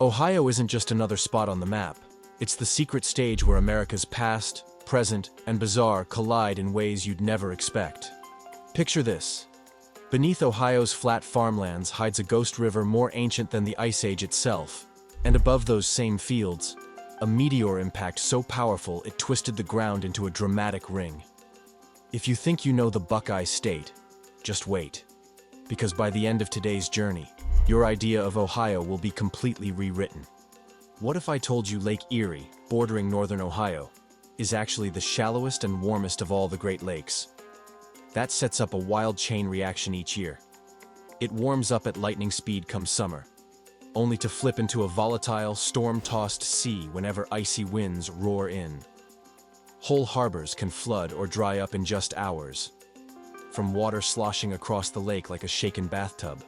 Ohio isn't just another spot on the map. It's the secret stage where America's past, present, and bizarre collide in ways you'd never expect. Picture this. Beneath Ohio's flat farmlands hides a ghost river more ancient than the Ice Age itself. And above those same fields, a meteor impact so powerful it twisted the ground into a dramatic ring. If you think you know the Buckeye State, just wait. Because by the end of today's journey, your idea of Ohio will be completely rewritten. What if I told you Lake Erie, bordering northern Ohio, is actually the shallowest and warmest of all the Great Lakes? That sets up a wild chain reaction each year. It warms up at lightning speed come summer, only to flip into a volatile, storm-tossed sea whenever icy winds roar in. Whole harbors can flood or dry up in just hours, from water sloshing across the lake like a shaken bathtub.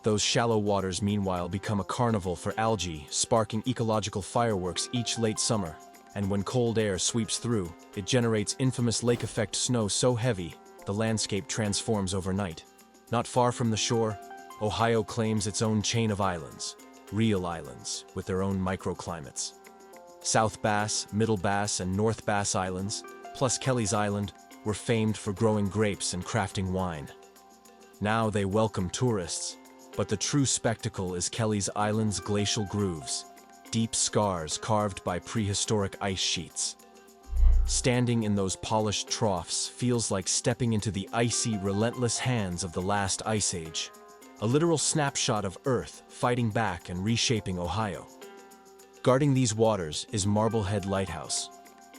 Those shallow waters, meanwhile, become a carnival for algae, sparking ecological fireworks each late summer. And when cold air sweeps through, it generates infamous lake-effect snow so heavy, the landscape transforms overnight. Not far from the shore, Ohio claims its own chain of islands, real islands, with their own microclimates. South Bass, Middle Bass, and North Bass Islands, plus Kelly's Island, were famed for growing grapes and crafting wine. Now they welcome tourists, but the true spectacle is Kelly's Island's glacial grooves, deep scars carved by prehistoric ice sheets. Standing in those polished troughs feels like stepping into the icy, relentless hands of the last ice age, a literal snapshot of Earth fighting back and reshaping Ohio. Guarding these waters is Marblehead Lighthouse,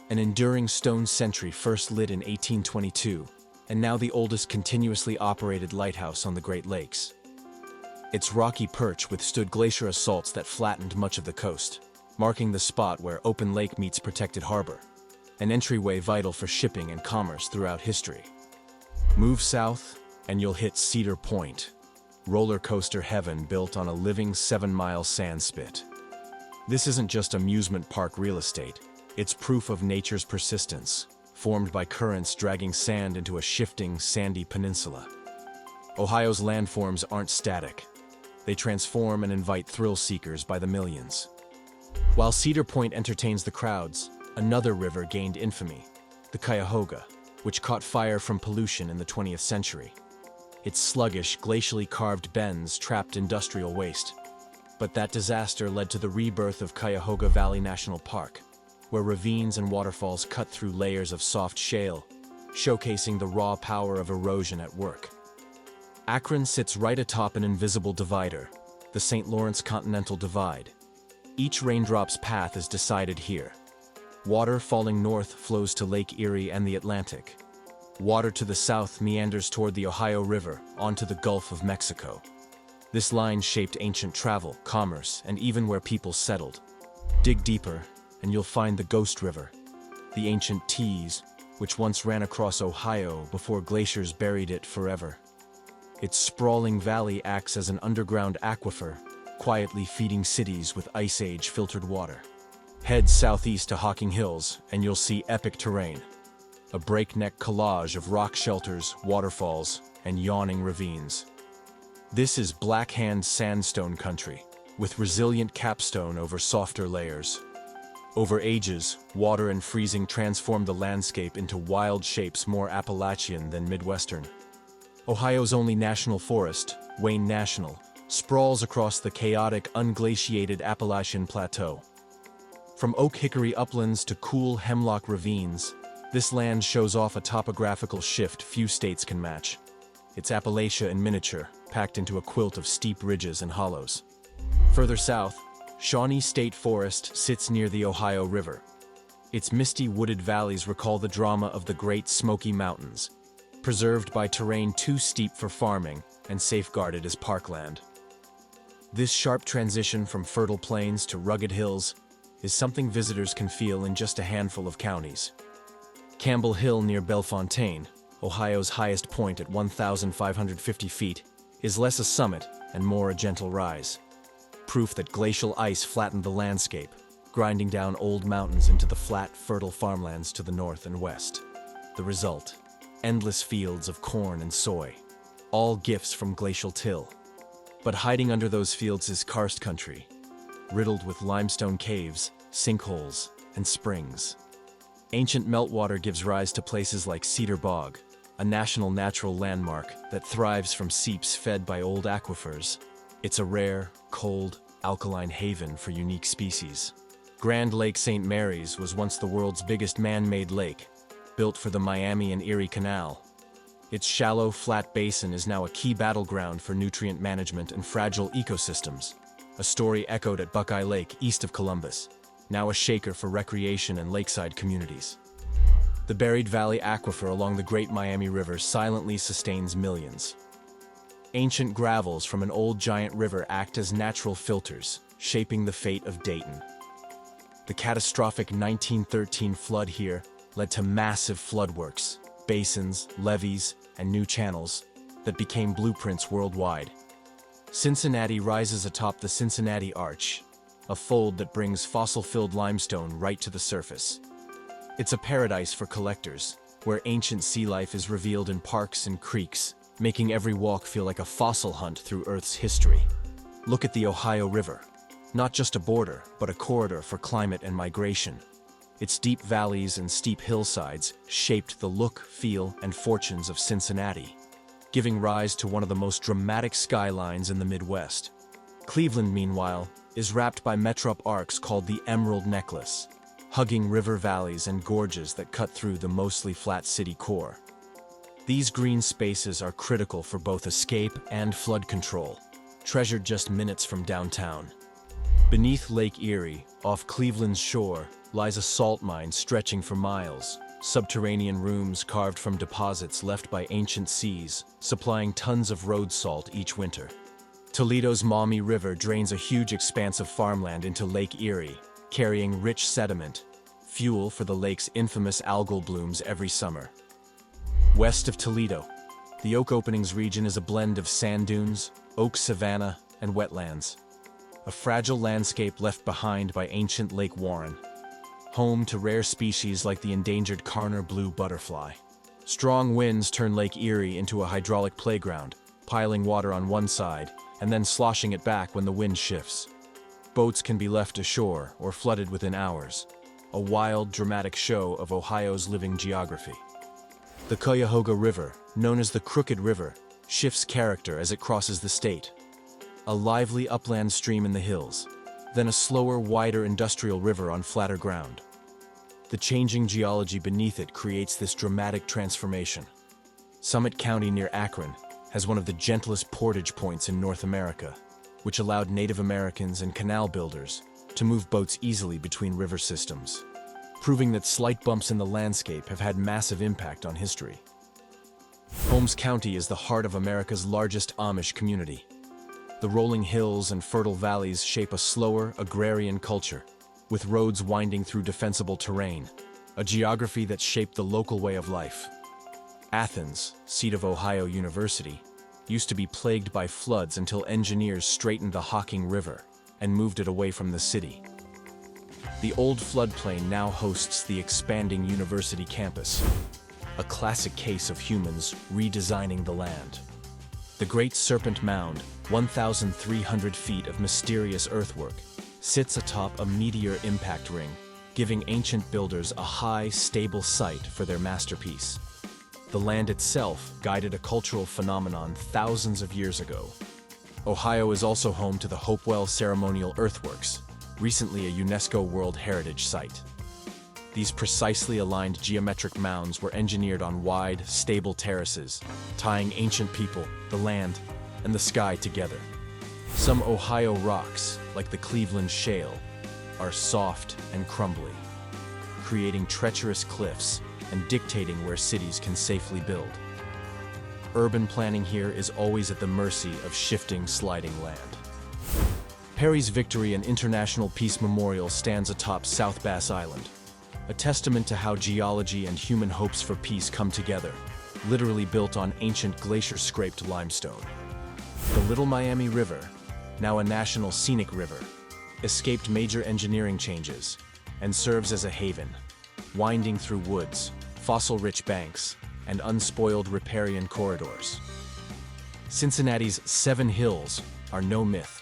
an enduring stone sentry first lit in 1822, and now the oldest continuously operated lighthouse on the Great Lakes. Its rocky perch withstood glacier assaults that flattened much of the coast, marking the spot where open lake meets protected harbor, an entryway vital for shipping and commerce throughout history. Move south, and you'll hit Cedar Point, roller coaster heaven built on a living 7-mile sand spit. This isn't just amusement park real estate, it's proof of nature's persistence, formed by currents dragging sand into a shifting, sandy peninsula. Ohio's landforms aren't static. They transform and invite thrill seekers by the millions. While Cedar Point entertains the crowds, another river gained infamy, the Cuyahoga, which caught fire from pollution in the 20th century. Its sluggish, glacially carved bends trapped industrial waste. But that disaster led to the rebirth of Cuyahoga Valley National Park, where ravines and waterfalls cut through layers of soft shale, showcasing the raw power of erosion at work. Akron sits right atop an invisible divider, the St. Lawrence Continental Divide. Each raindrop's path is decided here. Water falling north flows to Lake Erie and the Atlantic. Water to the south meanders toward the Ohio River onto the Gulf of Mexico. This line shaped ancient travel, commerce, and even where people settled. Dig deeper, and you'll find the Ghost River, the ancient Tees, which once ran across Ohio before glaciers buried it forever. Its sprawling valley acts as an underground aquifer, quietly feeding cities with Ice Age filtered water. Head southeast to Hocking Hills, and you'll see epic terrain. A breakneck collage of rock shelters, waterfalls, and yawning ravines. This is Blackhand sandstone country, with resilient capstone over softer layers. Over ages, water and freezing transformed the landscape into wild shapes more Appalachian than Midwestern. Ohio's only national forest, Wayne National, sprawls across the chaotic, unglaciated Appalachian Plateau. From oak hickory uplands to cool hemlock ravines, this land shows off a topographical shift few states can match. It's Appalachia in miniature, packed into a quilt of steep ridges and hollows. Further south, Shawnee State Forest sits near the Ohio River. Its misty wooded valleys recall the drama of the Great Smoky Mountains, preserved by terrain too steep for farming and safeguarded as parkland. This sharp transition from fertile plains to rugged hills is something visitors can feel in just a handful of counties. Campbell Hill near Bellefontaine, Ohio's highest point at 1,550 feet, is less a summit and more a gentle rise. Proof that glacial ice flattened the landscape, grinding down old mountains into the flat, fertile farmlands to the north and west. The result: endless fields of corn and soy, all gifts from glacial till. But hiding under those fields is karst country, riddled with limestone caves, sinkholes, and springs. Ancient meltwater gives rise to places like Cedar Bog, a national natural landmark that thrives from seeps fed by old aquifers. It's a rare, cold, alkaline haven for unique species. Grand Lake St. Mary's was once the world's biggest man-made lake, built for the Miami and Erie Canal. Its shallow, flat basin is now a key battleground for nutrient management and fragile ecosystems, a story echoed at Buckeye Lake east of Columbus, now a shaker for recreation and lakeside communities. The buried valley aquifer along the Great Miami River silently sustains millions. Ancient gravels from an old giant river act as natural filters, shaping the fate of Dayton. The catastrophic 1913 flood here led to massive floodworks, basins, levees, and new channels that became blueprints worldwide. Cincinnati rises atop the Cincinnati Arch, a fold that brings fossil-filled limestone right to the surface. It's a paradise for collectors, where ancient sea life is revealed in parks and creeks, making every walk feel like a fossil hunt through Earth's history. Look at the Ohio River. Not just a border, but a corridor for climate and migration. Its deep valleys and steep hillsides shaped the look, feel, and fortunes of Cincinnati, giving rise to one of the most dramatic skylines in the Midwest. Cleveland, meanwhile, is wrapped by metrop arcs called the Emerald Necklace, hugging river valleys and gorges that cut through the mostly flat city core. These green spaces are critical for both escape and flood control, treasured just minutes from downtown. Beneath Lake Erie, off Cleveland's shore, lies a salt mine stretching for miles, subterranean rooms carved from deposits left by ancient seas, supplying tons of road salt each winter. Toledo's Maumee River drains a huge expanse of farmland into Lake Erie, carrying rich sediment, fuel for the lake's infamous algal blooms every summer. West of Toledo, the Oak Openings region is a blend of sand dunes, oak savanna, and wetlands. A fragile landscape left behind by ancient Lake Warren, home to rare species like the endangered Carner blue butterfly. Strong winds turn Lake Erie into a hydraulic playground, piling water on one side and then sloshing it back when the wind shifts. Boats can be left ashore or flooded within hours, a wild, dramatic show of Ohio's living geography. The Cuyahoga River, known as the Crooked River, shifts character as it crosses the state. A lively upland stream in the hills, then a slower, wider industrial river on flatter ground. The changing geology beneath it creates this dramatic transformation. Summit County near Akron has one of the gentlest portage points in North America, which allowed Native Americans and canal builders to move boats easily between river systems, proving that slight bumps in the landscape have had massive impact on history. Holmes County is the heart of America's largest Amish community. The rolling hills and fertile valleys shape a slower, agrarian culture, with roads winding through defensible terrain, a geography that shaped the local way of life. Athens, seat of Ohio University, used to be plagued by floods until engineers straightened the Hocking River and moved it away from the city. The old floodplain now hosts the expanding university campus, a classic case of humans redesigning the land. The Great Serpent Mound, 1,300 feet of mysterious earthwork, sits atop a meteor impact ring, giving ancient builders a high, stable site for their masterpiece. The land itself guided a cultural phenomenon thousands of years ago. Ohio is also home to the Hopewell Ceremonial Earthworks, recently a UNESCO World Heritage Site. These precisely aligned geometric mounds were engineered on wide, stable terraces, tying ancient people, the land, and the sky together. Some Ohio rocks, like the Cleveland Shale, are soft and crumbly, creating treacherous cliffs and dictating where cities can safely build. Urban planning here is always at the mercy of shifting, sliding land. Perry's Victory and International Peace Memorial stands atop South Bass Island, a testament to how geology and human hopes for peace come together, literally built on ancient glacier-scraped limestone. The Little Miami River, now a national scenic river, escaped major engineering changes and serves as a haven, winding through woods, fossil-rich banks, and unspoiled riparian corridors. Cincinnati's 7 hills are no myth.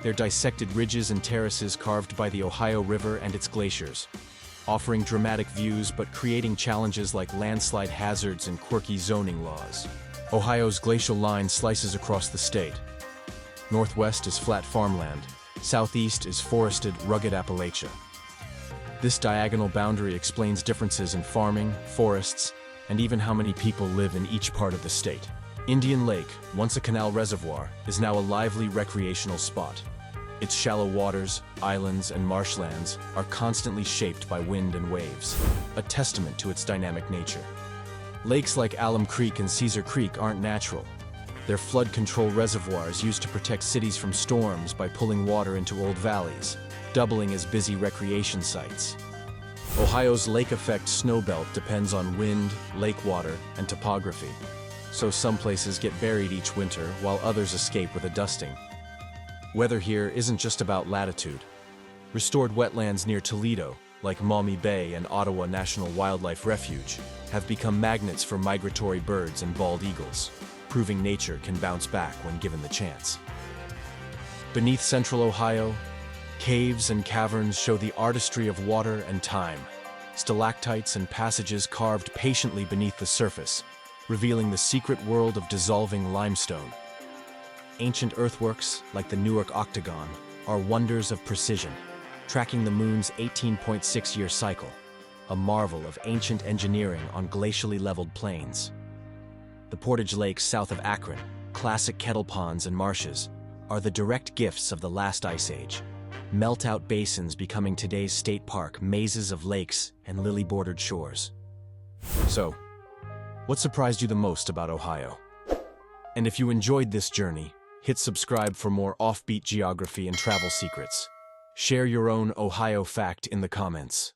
They're dissected ridges and terraces carved by the Ohio River and its glaciers, offering dramatic views but creating challenges like landslide hazards and quirky zoning laws. Ohio's glacial line slices across the state. Northwest is flat farmland, southeast is forested, rugged Appalachia. This diagonal boundary explains differences in farming, forests, and even how many people live in each part of the state. Indian Lake, once a canal reservoir, is now a lively recreational spot. Its shallow waters, islands, and marshlands are constantly shaped by wind and waves, a testament to its dynamic nature. Lakes like Alum Creek and Caesar Creek aren't natural. They're flood control reservoirs used to protect cities from storms by pulling water into old valleys, doubling as busy recreation sites. Ohio's lake effect snowbelt depends on wind, lake water, and topography, so some places get buried each winter while others escape with a dusting. Weather here isn't just about latitude. Restored wetlands near Toledo, like Maumee Bay and Ottawa National Wildlife Refuge, have become magnets for migratory birds and bald eagles, proving nature can bounce back when given the chance. Beneath central Ohio, caves and caverns show the artistry of water and time, stalactites and passages carved patiently beneath the surface, revealing the secret world of dissolving limestone. Ancient earthworks, like the Newark Octagon, are wonders of precision, tracking the moon's 18.6-year cycle, a marvel of ancient engineering on glacially leveled plains. The Portage Lakes south of Akron, classic kettle ponds and marshes, are the direct gifts of the last ice age. Melt-out basins becoming today's state park mazes of lakes and lily-bordered shores. So, what surprised you the most about Ohio? And if you enjoyed this journey, hit subscribe for more offbeat geography and travel secrets. Share your own Ohio fact in the comments.